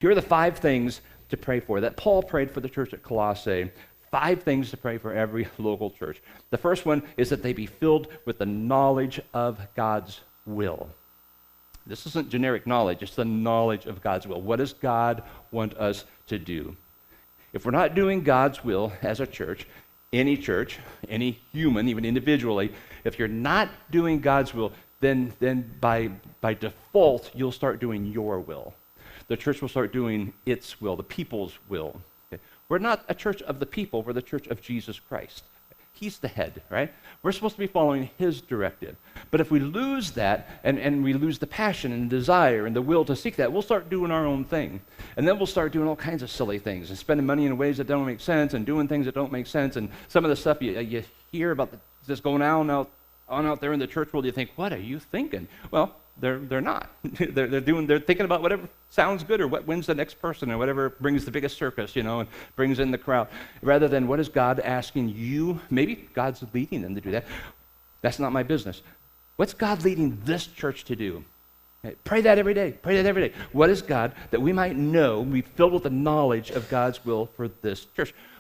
Here are the 5 things to pray for that Paul prayed for the church at Colossae. 5 things to pray for every local church. The first one is that they be filled with the knowledge of God's will. This isn't generic knowledge, it's the knowledge of God's will. What does God want us to do? If we're not doing God's will as a church, any human, even individually, if you're not doing God's will, then by default, you'll start doing your will. The church will start doing its will, the people's will. Okay? We're not a church of the people, we're the church of Jesus Christ. He's the head, right? We're supposed to be following his directive. But if we lose that, and we lose the passion and desire and the will to seek that, we'll start doing our own thing. And then we'll start doing all kinds of silly things and spending money in ways that don't make sense and doing things that don't make sense. And some of the stuff you hear about this going on out there in the church world, you think, what are you thinking? Well, they're not. they're thinking about whatever sounds good or what wins the next person or whatever brings the biggest circus, and brings in the crowd. Rather than what is God asking you? Maybe God's leading them to do that. That's not my business. What's God leading this church to do? Okay, pray that every day. Pray that every day. What is God that we might know, be filled with the knowledge of God's will for this church?